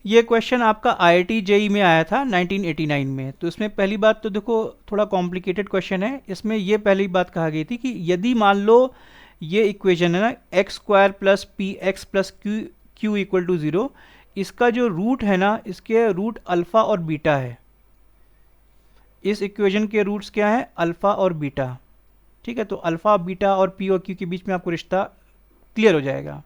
ये क्वेश्चन आपका IIT JEE में आया था 1989 में। तो इसमें पहली बात तो देखो थोड़ा कॉम्प्लिकेटेड क्वेश्चन है। इसमें ये पहली बात कहा गई थी कि यदि मान लो ये इक्वेशन है ना x square plus p x plus q equal to zero, इसका जो रूट है ना, इसके रूट अल्फ़ा और बीटा है। इस इक्वेशन के रूट्स क्या हैं? अल्फ़ा और बीटा। ठीक है, तो अल्फ़ा बीटा और पी और क्यू के बीच में आपको रिश्ता क्लियर हो जाएगा।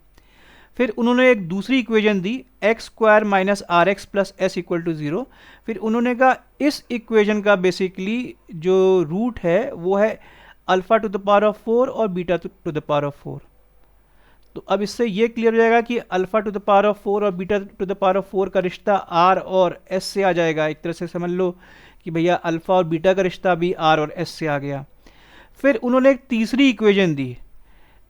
फिर उन्होंने एक दूसरी इक्वेशन दी x square minus r x plus s equal to zero. फिर उन्होंने कहा इस इक्वेशन का बेसिकली जो रूट है वो है alpha two the power of 4 और beta to the power of 4। तो अब इससे ये क्लियर हो जाएगा कि alpha two the power of 4 और beta to the power of 4 का रिश्ता आर और एस से आ जाएगा। एक तरह से समझ लो कि भैया अल्फ़ा और बीटा का रिश्ता भी आर और एस से आ गया। फिर उन्होंने एक तीसरी इक्वेशन दी।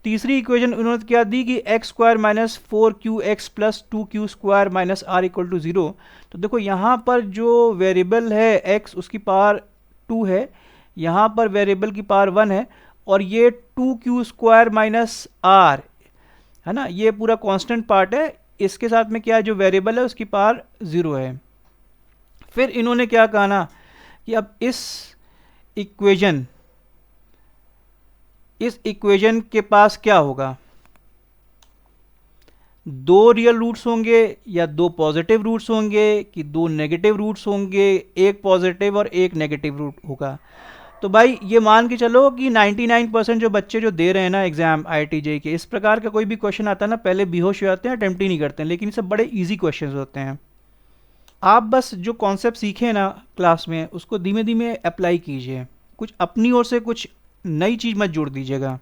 तीसरी इक्वेशन उन्होंने क्या दी कि x square minus 4qx plus 2q square minus r equal to zero. तो देखो यहाँ पर जो वेरिएबल है x उसकी पावर 2 है, यहाँ पर वेरिएबल की पावर 1 है, और ये 2q स्क्वायर माइनस आर है ना, ये पूरा कांस्टेंट पार्ट है। इसके साथ में क्या है, जो वेरिएबल है उसकी पावर 0 है। फिर इन्होंने क्या कहा ना कि अब इस इक्वेशन के पास क्या होगा, दो रियल रूट्स होंगे या दो पॉजिटिव रूट्स होंगे कि दो नेगेटिव रूट्स होंगे, एक पॉजिटिव और एक नेगेटिव रूट होगा। तो भाई ये मान के चलो कि 99% जो बच्चे जो दे रहे हैं ना एग्जाम आईआईटी जेईई के, इस प्रकार का कोई भी क्वेश्चन आता है ना, पहले बेहोश हो जाते हैं, अटेम्प्ट ही नहीं करते हैं, लेकिन ये सब बड़े इजी क्वेश्चंस होते हैं। आप बस जो कॉन्सेप्ट सीखे ना क्लास में उसको धीमे धीमे अप्लाई कीजिए, कुछ अपनी ओर से कुछ नई चीज़ मत जोड़ दीजिएगा।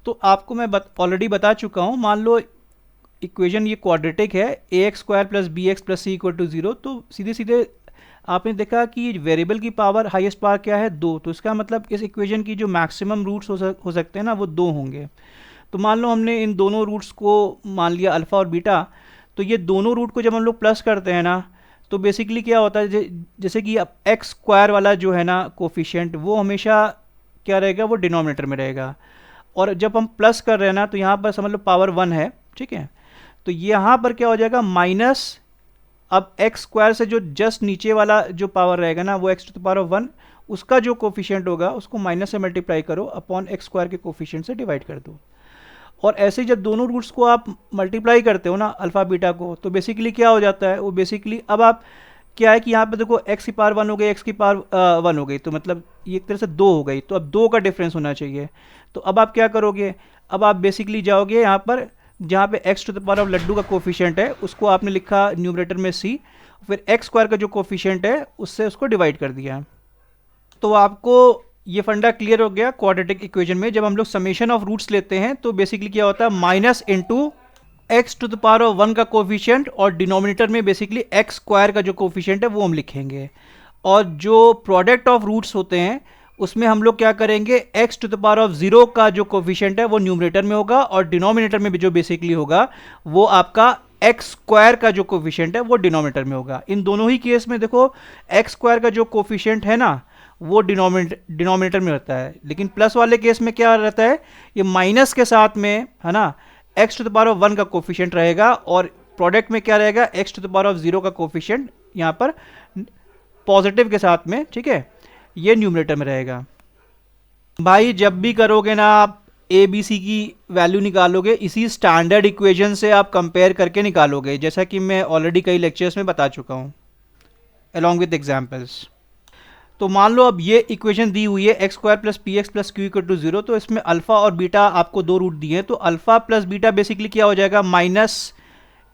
तो आपको मैं ऑलरेडी बता चुका हूँ। मान लो इक्वेशन ये क्वाड्रेटिक है, A X square plus B X plus C equal to zero. तो सीधे सीधे आपने देखा कि वेरिएबल की पावर हाईएस्ट पावर क्या है, 2। तो इसका मतलब इस इक्वेशन की जो मैक्सिमम रूट्स हो सकते हैं ना, वो 2 होंगे। तो मान लो हमने इन दोनों रूट्स को मान लिया अल्फ़ा और बीटा। तो ये दोनों रूट को जब हम लोग प्लस करते हैं ना, तो बेसिकली क्या होता है, जैसे कि अब एक्स स्क्वायर वाला जो है ना कोफिशिएंट, वो हमेशा क्या रहेगा, वो डिनोमिनेटर में रहेगा। और जब हम प्लस कर रहे हैं ना, तो यहाँ पर समझ लो पावर 1 है, ठीक है। तो यहाँ पर क्या हो जाएगा, माइनस, अब एक्स स्क्वायर से जो जस्ट नीचे वाला जो पावर रहेगा ना, वो x to the power of 1, उसका जो कोफिशिएंट होगा उसको माइनस से मल्टीप्लाई करो, अपॉन एक्स स्क्वायर के कोफिशिएंट से डिवाइड कर दो। और ऐसे जब दोनों रूट्स को आप मल्टीप्लाई करते हो ना अल्फ़ा बीटा को, तो बेसिकली क्या हो जाता है, वो बेसिकली अब आप क्या है कि यहाँ पे देखो एक्स की पावर 1 हो गई, एक्स की पावर 1 हो गई, तो मतलब ये एक तरह से 2 हो गई। तो अब 2 का डिफरेंस होना चाहिए। तो अब आप क्या करोगे, अब आप बेसिकली जाओगे यहाँ पर जहाँ पे x to the power of लड्डू का कोफिशिएंट है उसको आपने लिखा न्यूमरेटर में c, फिर एक्स स्क्वायर का जो कोफिशिएंट है उससे उसको डिवाइड कर दिया। तो आपको ये फंडा क्लियर हो गया। क्वाड्रेटिक इक्वेशन में जब हम लोग समेशन ऑफ रूट्स लेते हैं तो बेसिकली क्या होता है, minus into x to the power of 1 का कोफिशिएंट, और डिनोमिनेटर में बेसिकली एक्स स्क्वायर का जो कोफिशिएंट है वो हम लिखेंगे। और जो प्रोडक्ट ऑफ रूट्स होते हैं उसमें हम लोग क्या करेंगे, x to the power of 0 का जो कोफिशिएंट है वो न्यूमरेटर में होगा, और डिनोमिनेटर में भी जो बेसिकली होगा वो आपका एक्स स्क्वायर का जो कोफिशिएंट है वो डिनोमिनेटर में होगा। इन दोनों ही केस में देखो एक्स स्क्वायर का जो कोफिशिएंट है ना वो डिनोमिनेटर में रहता है, लेकिन प्लस वाले केस में क्या रहता है, ये माइनस के साथ में है ना x to the power of 1 का कोफिशिएंट रहेगा, और प्रोडक्ट में क्या रहेगा, x to the power of 0 का कोफिशिएंट यहाँ पर पॉजिटिव के साथ में, ठीक है, ये न्यूमरेटर में रहेगा। भाई जब भी करोगे ना आप ए बी सी की वैल्यू निकालोगे, इसी स्टैंडर्ड इक्वेशन से आप कंपेयर करके निकालोगे, जैसा कि मैं ऑलरेडी कई लेक्चर्स में बता चुका हूँ अलॉन्ग विद एग्जाम्पल्स। तो मान लो अब ये इक्वेशन दी हुई है x square plus p x plus q equal to 0। तो इसमें अल्फा और बीटा आपको दो रूट दिए हैं, तो अल्फा प्लस बीटा बेसिकली क्या हो जाएगा, माइनस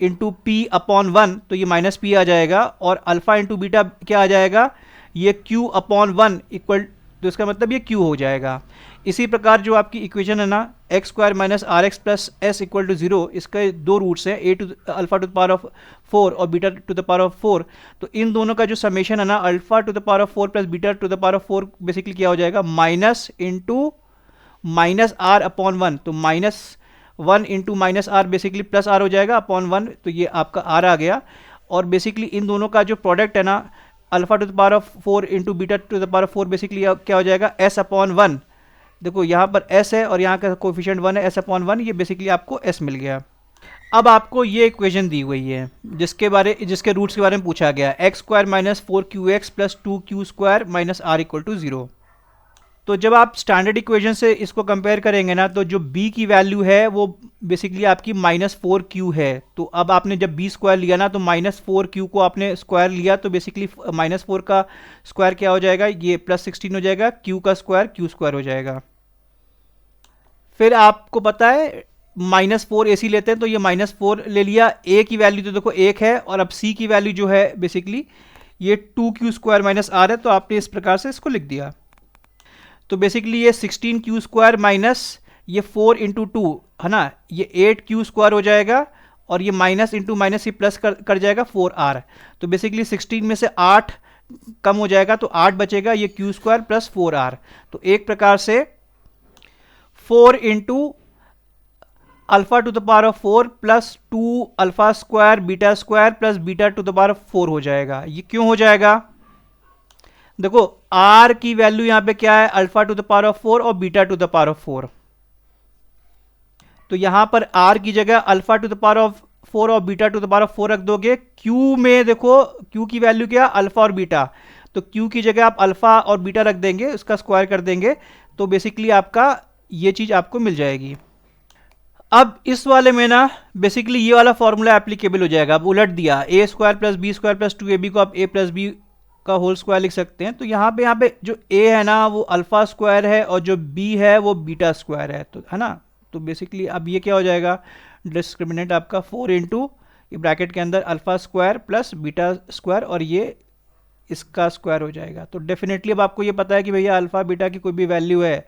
इंटू पी अपॉन 1, तो ये माइनस पी आ जाएगा, और अल्फा इंटू बीटा क्या आ जाएगा, ये क्यू अपॉन 1 इक्वल, तो इसका मतलब ये क्यू हो जाएगा। इसी प्रकार जो आपकी इक्वेशन है ना x square minus r x plus s equal to 0, इसके दो रूट्स हैं, ए टू alpha to the power of 4 और beta to the power of 4। तो इन दोनों का जो समेशन है ना alpha to the power of 4 plus beta to the power of 4 basically क्या हो जाएगा, minus into minus r upon 1। तो minus 1 into minus are basically plus are हो जाएगा अपॉन 1, तो ये आपका आर आ गया। और बेसिकली इन दोनों का जो प्रोडक्ट है ना alpha to the power of 4 into beta to the power of 4 basically क्या हो जाएगा, एस अपॉन 1। देखो यहाँ पर s है और यहाँ का कोफिशिएंट 1 है, s अपॉन 1, ये बेसिकली आपको s मिल गया। अब आपको ये इक्वेशन दी हुई है जिसके रूट्स के बारे में पूछा गया, x square minus 4qx plus 2q square minus r equal to 0। तो जब आप स्टैंडर्ड इक्वेशन से इसको कंपेयर करेंगे ना, तो जो b की वैल्यू है वो बेसिकली आपकी -4q है। तो अब आपने जब b स्क्वायर लिया ना, तो -4q को आपने स्क्वायर लिया, तो बेसिकली -4 का स्क्वायर क्या हो जाएगा, ये +16 हो जाएगा, q का स्क्वायर q स्क्वायर हो जाएगा। फिर आपको पता है -4 AC लेते हैं, तो ये -4 ले लिया। a की वैल्यू तो देखो 1 है, और अब c की वैल्यू जो है बेसिकली ये 2q स्क्वायर माइनस आर है, तो आपने इस प्रकार से इसको लिख दिया। तो बेसिकली ये 16q स्क्वायर माइनस ये 4 इंटू 2 है ना, ये 8q स्क्वायर हो जाएगा, और ये माइनस इंटू माइनस ये प्लस कर जाएगा 4r। तो बेसिकली 16 में से 8 कम हो जाएगा, तो 8 बचेगा, ये q स्क्वायर प्लस 4r। तो एक प्रकार से 4 into alpha to the power of 4 plus 2 alpha square beta square plus beta to the power of 4 हो जाएगा। ये क्यों हो जाएगा, देखो r की वैल्यू यहां पे क्या है, alpha to the power of 4 और beta to the power of 4। तो यहां पर r की जगह alpha to the power of 4 और beta to the power of 4 रख दोगे। q में देखो q की वैल्यू क्या, अल्फा और बीटा, तो q की जगह आप अल्फा और बीटा रख देंगे, उसका स्क्वायर कर देंगे, तो बेसिकली आपका ये चीज आपको मिल जाएगी। अब इस वाले में ना बेसिकली ये वाला फॉर्मूला एप्लीकेबल हो जाएगा। अब उलट दिया, A square plus B square plus 2ab को आप a प्लस बी का होल स्क्वायर लिख सकते हैं। तो यहाँ पे जो a है ना वो अल्फा स्क्वायर है, और जो b है वो बीटा स्क्वायर है, तो है ना। तो बेसिकली अब ये क्या हो जाएगा, डिस्क्रिमिनेंट आपका 4 इंटू ये ब्रैकेट के अंदर alpha square plus beta square, और ये इसका स्क्वायर हो जाएगा। तो डेफिनेटली अब आपको ये पता है कि भैया अल्फा बीटा की कोई भी वैल्यू है,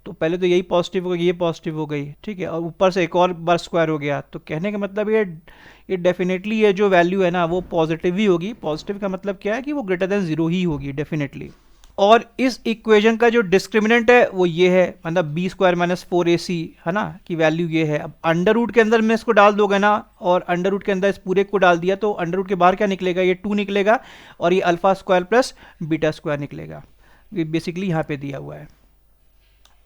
तो पहले तो यही पॉजिटिव हो गई, ये पॉजिटिव हो गई, ठीक है, और ऊपर से एक और बार स्क्वायर हो गया। तो कहने का मतलब ये डेफिनेटली ये जो वैल्यू है ना वो पॉजिटिव ही होगी। पॉजिटिव का मतलब क्या है कि वो ग्रेटर देन 0 ही होगी डेफिनेटली। और इस इक्वेशन का जो डिस्क्रिमिनेंट है वो ये है, मतलब बी स्क्वायर माइनस 4ac है ना की वैल्यू ये है। अब अंडर रूट के अंदर में इसको डाल दोगे ना, और अंडर रूट के अंदर इस पूरे को डाल दिया, तो अंडर रूट के बाहर क्या निकलेगा, ये 2 निकलेगा, और ये alpha square plus beta square निकलेगा। ये बेसिकली यहाँ पे दिया हुआ है।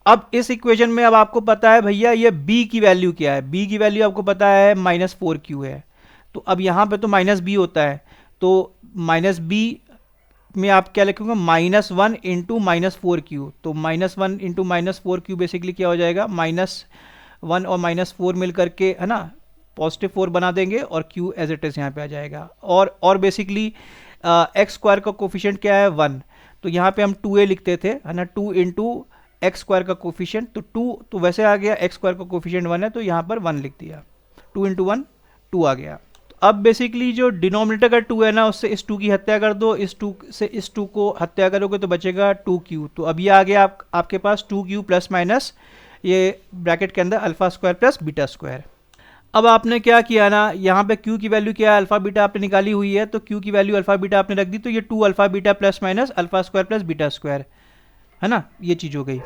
अब इस इक्वेशन में अब आपको पता है भैया ये b की वैल्यू क्या है, b की वैल्यू आपको पता है -4q है। तो अब यहाँ पे तो -b होता है, तो -b में आप क्या लिखोगे, -1 इंटू -4q। तो -1 इंटू -4q बेसिकली क्या हो जाएगा, -1 और -4 मिल करके है ना पॉजिटिव 4 बना देंगे, और q एज इट इज यहाँ पे आ जाएगा। और बेसिकली एक्स स्क्वायर का कोफिशिएंट क्या है, 1। तो यहाँ पे हम 2a लिखते थे है ना, 2 इंटू एक्स स्क्वायर का कोफिशिएंट, तो 2 तो वैसे आ गया, एक्स स्क्वायर का कोफिशिएंट 1 है, तो यहाँ पर 1 लिख दिया, 2 इंटू 1 2 आ गया। तो अब बेसिकली जो डिनोमिनेटर का 2 है ना, उससे इस 2 की हत्या कर दो, इस 2 से इस 2 को हत्या करोगे तो बचेगा 2q। तो अब ये आ गया आपके पास 2q प्लस माइनस ये ब्रैकेट के अंदर alpha square plus beta square. अब आपने क्या किया ना, यहाँ पे q की वैल्यू क्या है, अल्फा बीटा आपने निकाली हुई है, तो q की वैल्यू अल्फा बीटा आपने रख दी, तो ये 2 alpha beta plus minus alpha square plus beta square है ना, ये चीज़ हो गई।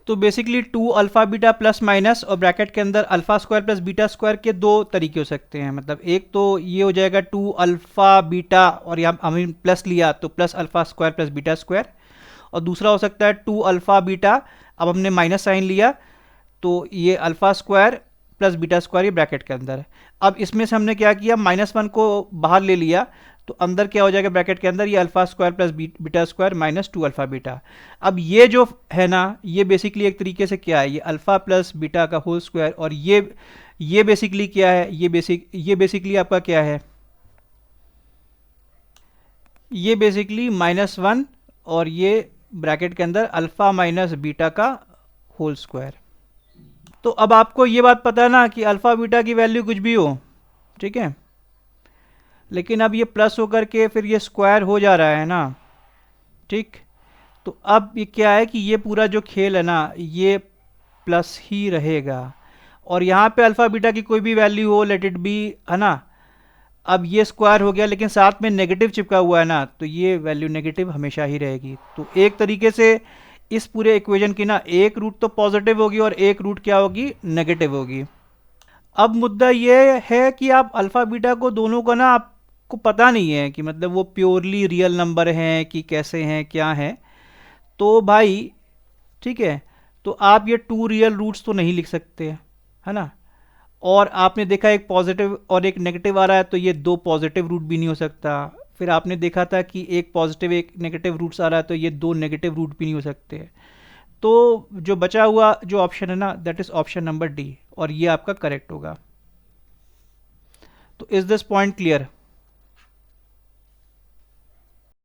तो basically 2 alpha beta plus minus और ब्रैकेट के अंदर alpha square plus beta square के दो तरीके हो सकते हैं। मतलब एक तो ये हो जाएगा 2 अल्फा बीटा, और यहाँ हमने प्लस लिया तो plus alpha square plus beta square, और दूसरा हो सकता है 2 अल्फा बीटा, अब हमने माइनस साइन लिया तो ये alpha square plus beta square ये ब्रैकेट के अंदर। अब इसमें से हमने क्या किया, -1 को बाहर ले लिया, तो अंदर क्या हो जाएगा ब्रैकेट के अंदर, ये alpha square plus beta square minus 2 alpha beta. अब ये जो है ना ये बेसिकली एक तरीके से क्या है, ये अल्फा प्लस बीटा का होल स्क्वायर, और ये बेसिकली क्या है, ये बेसिकली आपका क्या है, ये बेसिकली -1 और ये ब्रैकेट के अंदर अल्फा माइनस बीटा का होल स्क्वायर। तो अब आपको ये बात पता है ना कि अल्फा बीटा की वैल्यू कुछ भी हो, ठीक है, लेकिन अब ये प्लस होकर के फिर ये स्क्वायर हो जा रहा है ना, ठीक। तो अब ये क्या है कि ये पूरा जो खेल है ना ये प्लस ही रहेगा, और यहाँ पे अल्फा बीटा की कोई भी वैल्यू हो, लेट इट बी है ना। अब ये स्क्वायर हो गया, लेकिन साथ में नेगेटिव चिपका हुआ है ना, तो ये वैल्यू नेगेटिव हमेशा ही रहेगी। तो एक तरीके से इस पूरे इक्वेशन की ना एक रूट तो पॉजिटिव होगी और एक रूट क्या होगी, नेगेटिव होगी। अब मुद्दा ये है कि आप अल्फा बीटा को दोनों का ना आपको पता नहीं है कि मतलब वो प्योरली रियल नंबर हैं कि कैसे हैं क्या हैं। तो भाई ठीक है, तो आप ये 2 रियल रूट्स तो नहीं लिख सकते है ना, और आपने देखा एक पॉजिटिव और एक नेगेटिव आ रहा है, तो ये दो पॉजिटिव रूट भी नहीं हो सकता। फिर आपने देखा था कि एक पॉजिटिव एक नेगेटिव रूट्स आ रहा है, तो ये दो नेगेटिव रूट भी नहीं हो सकते। तो जो बचा हुआ जो ऑप्शन है ना, that is option number D, और ये आपका करेक्ट होगा। तो इज दिस पॉइंट क्लियर?